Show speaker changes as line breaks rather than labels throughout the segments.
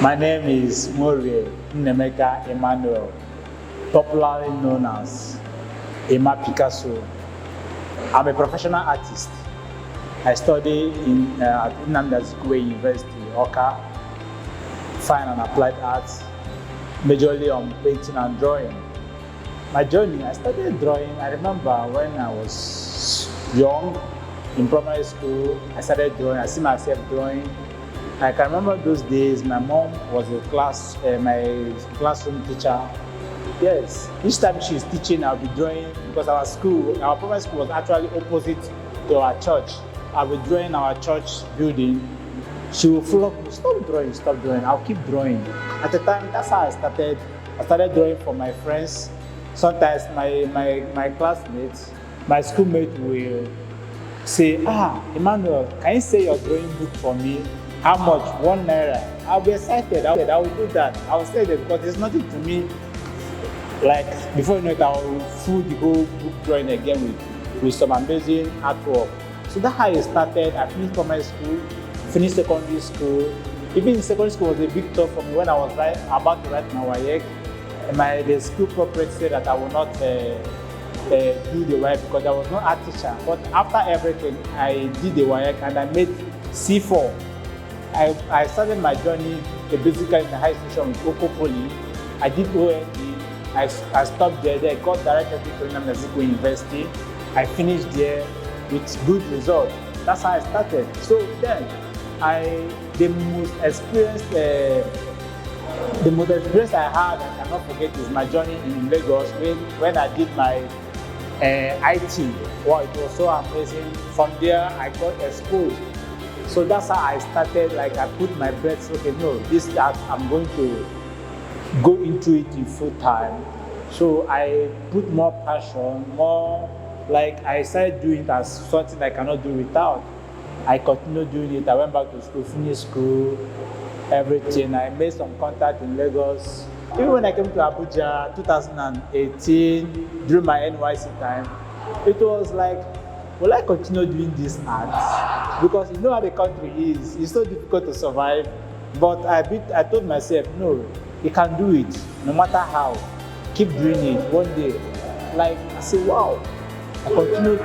My name is Emmanuel, popularly known as Emmanuel Picaso. I'm a professional artist. I study at Emmanuel Picaso University, Oka, Fine and Applied Arts, majorly on painting and drawing. My journey, I started drawing, I remember when I was young, in primary school, I started drawing, I see myself drawing. I can remember those days, my mom was my classroom teacher. Yes, each time she's teaching, I'll be drawing because our primary school was actually opposite to our church. I'll be drawing our church building. She will flog me, stop drawing, I'll keep drawing. At the time, that's how I started. I started drawing for my friends. Sometimes my classmates, my schoolmates will say, Emmanuel, can you say your drawing book for me? How much? ₦1. I'll be excited. I will do that. I will say that because there's nothing to me. Like before you know it, I will fool the whole book drawing again with some amazing artwork. So that's how it started. I finished primary school, finished secondary school. Even in secondary school was a big tough for me when I was about to write my WAEC. The school corporate said that I will not do the WAEC because I was not art teacher. But after everything, I did the WAEC and I made C4. I started my journey basically in the high institution with Oko Poly. I did OND. I stopped there. I got directed to Emmanuel Picaso University. I finished there with good results. That's how I started. So then, the most experience I had, I cannot forget, is my journey in Lagos when I did my IT. Wow, it was so amazing. From there, I got exposed. So that's how I started. Like I put my bets. Okay, no, I'm going to go into it in full time. So I put more passion, more like I started doing it as something I cannot do without. I continued doing it. I went back to school, finished school, everything. I made some contact in Lagos. Even when I came to Abuja 2018 during my NYC time, it was like, will I continue doing this art? Because you know how the country is. It's so difficult to survive. But I told myself, no, you can do it, no matter how. Keep doing it. One day, like I say, wow. I continue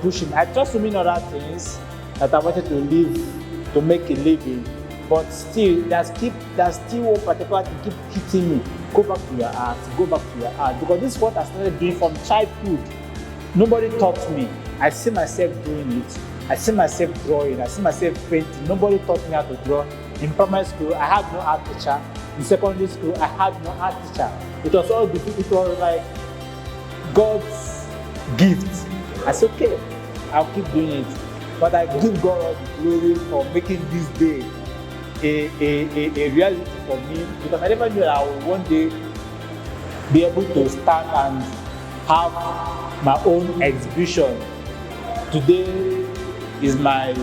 pushing. I tried so many other things that I wanted to live, to make a living. But still, there's still one particular thing keep hitting me. Go back to your art. Because this is what I started doing from childhood. Nobody taught me. I see myself doing it. I see myself drawing. I see myself painting. Nobody taught me how to draw. In primary school, I had no art teacher. In secondary school, I had no art teacher. It was all different. It was like God's gift. I said, okay, I'll keep doing it. But I give God all the glory for making this day a reality for me, because I never knew that I would one day be able to stand and have my own exhibition. Today is my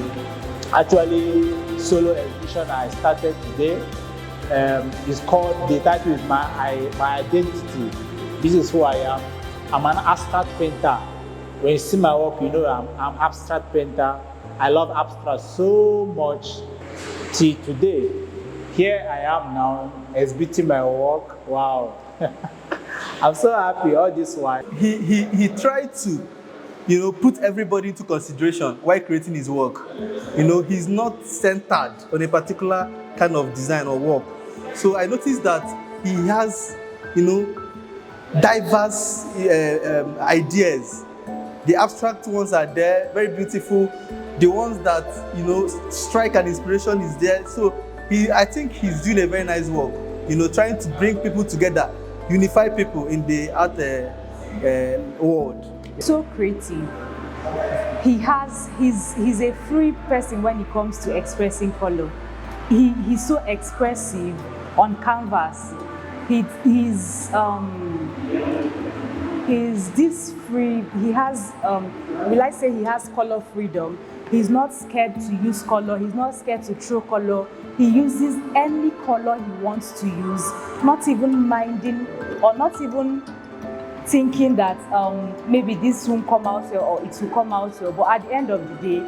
actually solo exhibition I started today. It's called, the title is my identity. This is who I am. I'm an abstract painter. When you see my work, you know I'm abstract painter. I love abstract so much. Till today, here I am now exhibiting my work. Wow. I'm so happy all this while.
He tried to, put everybody into consideration while creating his work. He's not centered on a particular kind of design or work. So I noticed that he has, diverse ideas. The abstract ones are there, very beautiful. The ones that, strike an inspiration is there. So I think he's doing a very nice work, trying to bring people together, unify people in the art world.
So creative. He's a free person when it comes to expressing color. He's so expressive on canvas. He's this free. He has will I say he has color freedom. He's not scared to use color. He's not scared to throw color. He uses any color he wants to use, not even minding or not even thinking that maybe this won't come out well or it will come out well. But at the end of the day,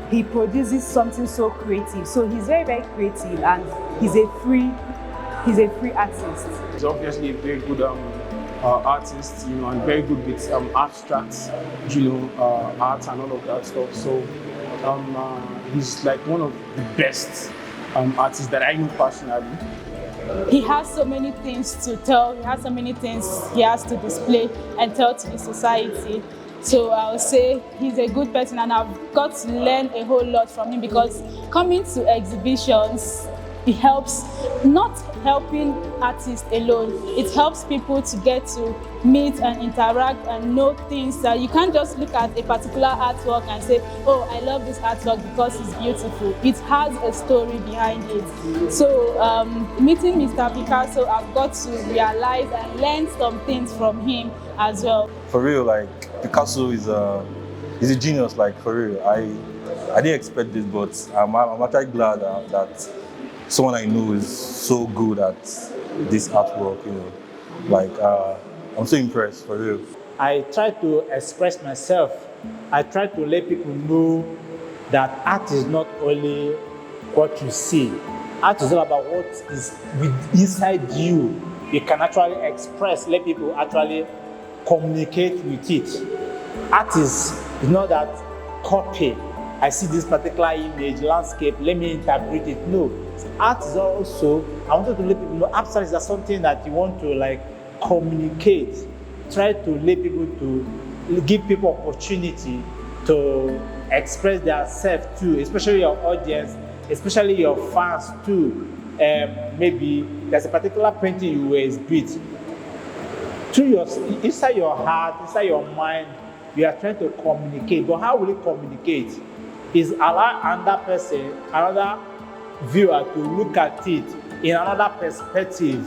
he produces something so creative. So he's very, very creative, and he's a free artist.
He's obviously a very good artist, you know, and very good with abstract, you know, art and all of that stuff. So he's like one of the best artists that I know personally.
He has so many things to tell, he has so many things he has to display and tell to the society. So I would say he's a good person, and I've got to learn a whole lot from him, because coming to exhibitions, it helps, not helping artists alone, it helps people to get to meet and interact and know things that you can't just look at a particular artwork and say, oh, I love this artwork because it's beautiful. It has a story behind it. So meeting Mr. Picasso, I've got to realize and learn some things from him as well.
For real, like Picasso is a genius, like for real. I didn't expect this, but I'm actually glad that someone I know is so good at this artwork, you know. Like, I'm so impressed, for real.
I try to express myself. I try to let people know that art is not only what you see. Art is all about what is inside you. You can actually express, let people actually communicate with it. Art is not that copy. I see this particular image, landscape, let me interpret it. No. Art is also, I wanted to let people know, abstract is something that you want to like communicate. Try to let people, to give people opportunity to express themselves too, especially your audience, especially your fans too. Maybe there's a particular painting you will exhibit. Through your, inside your heart, inside your mind, you are trying to communicate. But how will you communicate? Is allow another person, another viewer to look at it in another perspective,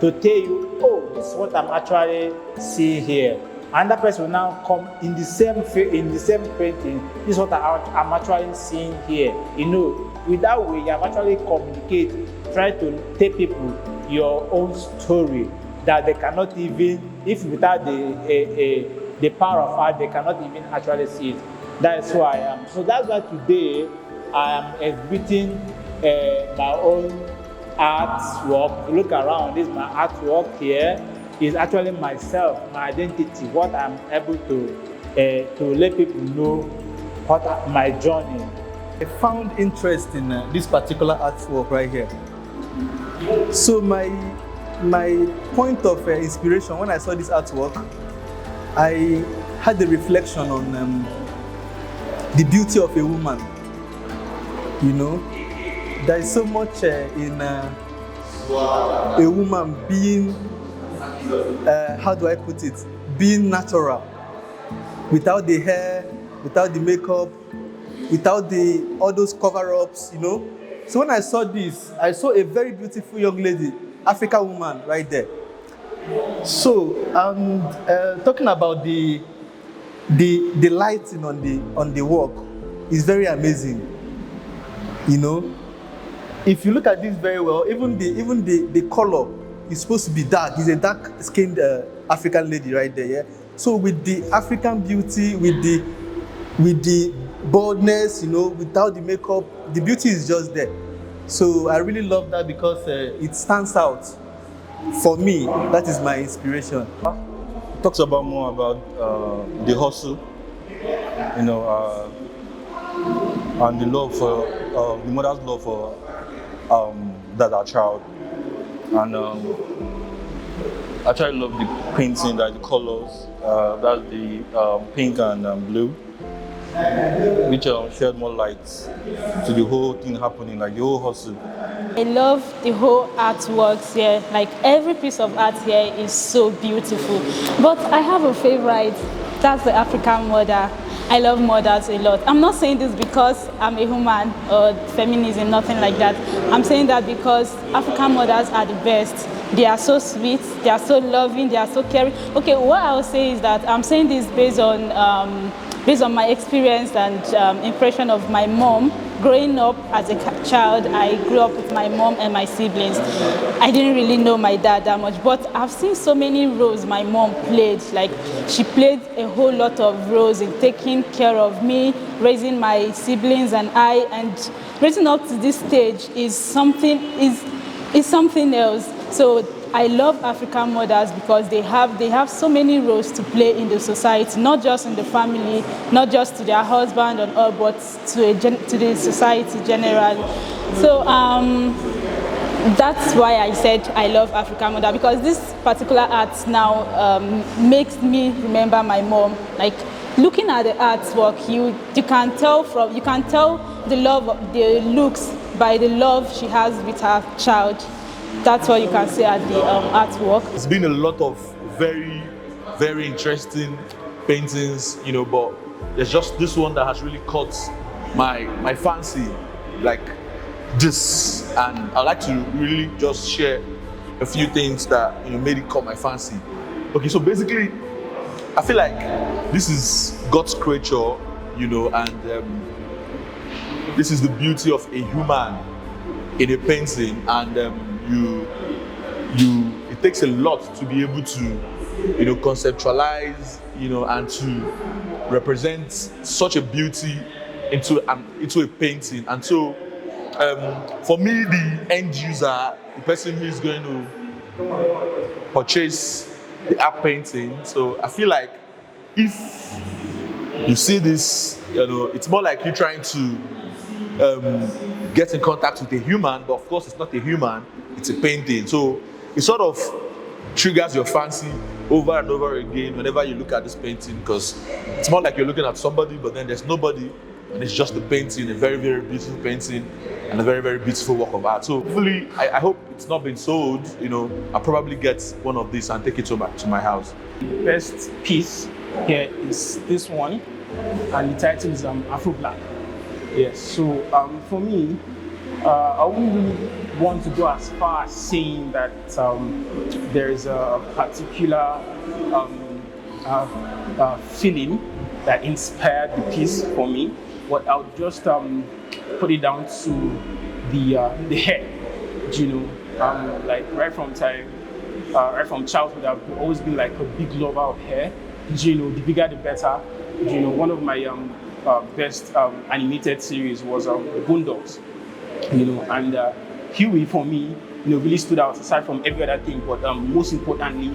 to tell you, oh, this is what I'm actually seeing here. Another person will now come in the same painting, this is what I'm actually seeing here. You know, with that way, you have actually communicate, try to tell people your own story that they cannot even, if without the power of art, they cannot even actually see it. That is who I am. So that's why today I am exhibiting my own artwork. If you look around, this is my artwork here. Is actually myself, my identity, what I'm able to let people know what my journey.
I found interest in this particular artwork right here. So my point of inspiration when I saw this artwork, I had a reflection on the beauty of a woman. You know, there is so much in a woman being, how do I put it, being natural, without the hair, without the makeup, without all those cover-ups, you know. So when I saw this, I saw a very beautiful young lady, African woman right there. So talking about the lighting on the work is very amazing. You know, if you look at this very well, even the color is supposed to be dark. It's a dark-skinned African lady right there. Yeah. So with the African beauty, with the boldness, you know, without the makeup, the beauty is just there. So I really love that because it stands out. For me, that is my inspiration.
It talks about more about the hustle, you know, and the love for the mother's love for that child. And I actually love the painting, like the colors. That's the pink and blue, which shed more light to the whole thing happening, like the whole hustle.
I love the whole artworks here. Like every piece of art here is so beautiful. But I have a favorite. That's the African mother. I love mothers a lot. I'm not saying this because I'm a woman or feminism, nothing like that. I'm saying that because African mothers are the best. They are so sweet, they are so loving, they are so caring. Okay, what I will say is that I'm saying this based on based on my experience and impression of my mom, growing up as a child, I grew up with my mom and my siblings. I didn't really know my dad that much, but I've seen so many roles my mom played. Like, she played a whole lot of roles in taking care of me, raising my siblings and I, and raising up to this stage is something else. So I love African mothers because they have so many roles to play in the society, not just in the family, not just to their husband and all, but to the society generally. So that's why I said I love African mother, because this particular art now makes me remember my mom. Like, looking at the artwork, you can tell the looks by the love she has with her child. That's what you can say at the artwork.
It's been a lot of very, very interesting paintings, but there's just this one that has really caught my fancy, like this. And I'd like to really just share a few things that made it caught my fancy. Okay, so basically, I feel like this is God's creature, and this is the beauty of a human in a painting, and it takes a lot to be able to conceptualize and to represent such a beauty into a painting. And so for me, the end user, the person who is going to purchase the art painting, so I feel like if you see this, it's more like you trying to get in contact with a human, but of course it's not a human, it's a painting. So it sort of triggers your fancy over and over again whenever you look at this painting, because it's more like you're looking at somebody, but then there's nobody, and it's just a painting, a very, very beautiful painting, and a very, very beautiful work of art. So hopefully, I hope it's not been sold. I'll probably get one of these and take it to my house.
The best piece here is this one, and the title is Afro Black. Yes, so for me, I wouldn't really want to go as far as saying that there is a particular feeling that inspired the piece for me, but I'll just put it down to the hair. Like right from childhood, I've always been like a big lover of hair. The bigger the better. One of my best animated series was Boondocks. And Huey for me, really stood out aside from every other thing. But most importantly,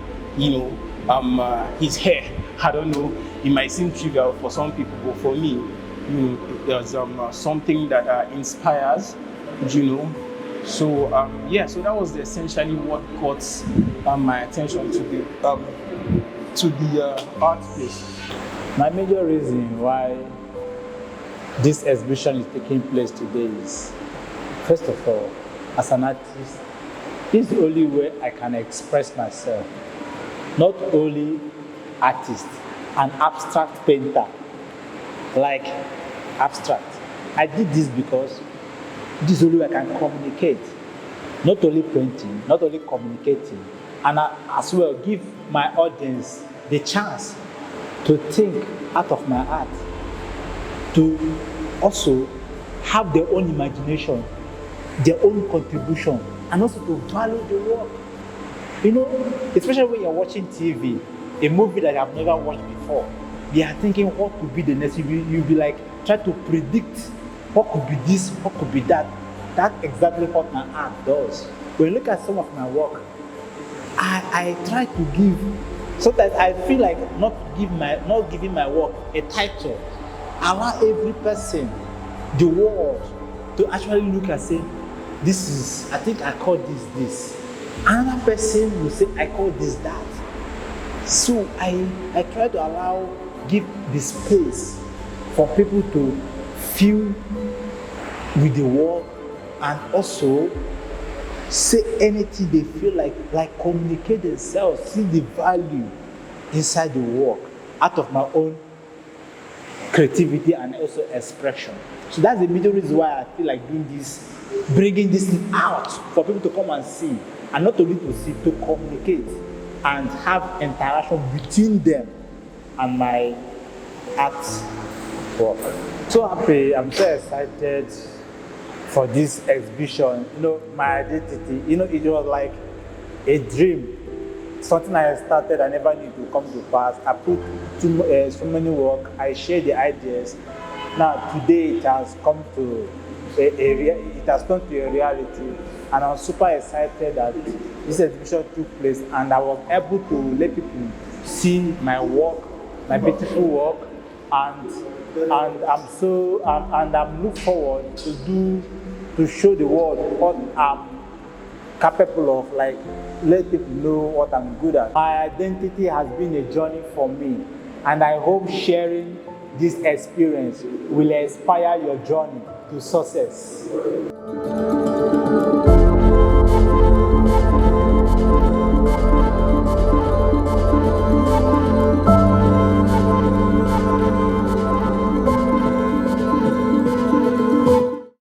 his hair. I don't know, it might seem trivial for some people, but for me, there's something that inspires. So so that was essentially what caught my attention to the art piece.
My major reason why this exhibition is taking place today is, first of all, as an artist, this is the only way I can express myself. Not only artist, an abstract painter, like abstract. I did this because this is the only way I can communicate. Not only painting, not only communicating, and as well give my audience the chance to think out of my art, to also have their own imagination, their own contribution, and also to value the work. Especially when you're watching TV, a movie that I've never watched before, they are thinking what could be the next. You'll be like, try to predict what could be this, what could be that. That's exactly what my art does. When you look at some of my work, I try to give. Sometimes I feel like not giving my work a title. Allow every person, the world, to actually look and say, this is, I think I call this. Another person will say, I call this that. So I try to give the space for people to feel with the work, and also say anything they feel like communicate themselves, see the value inside the work, out of my own creativity and also expression. So that's the major reason why I feel like doing this, bringing this thing out for people to come and see, and not only to see, to communicate and have interaction between them and my art work. So happy, I'm so excited for this exhibition. My identity, it was like a dream, something I started I never knew to come to pass. I put so many work, I share the ideas. Now today it has come to it has come to a reality, and I'm super excited that this exhibition took place, and I was able to let people see my work, my beautiful work, and I'm look forward to show the world what I'm capable of, like let people know what I'm good at. My identity has been a journey for me, and I hope sharing this experience will inspire your journey to success.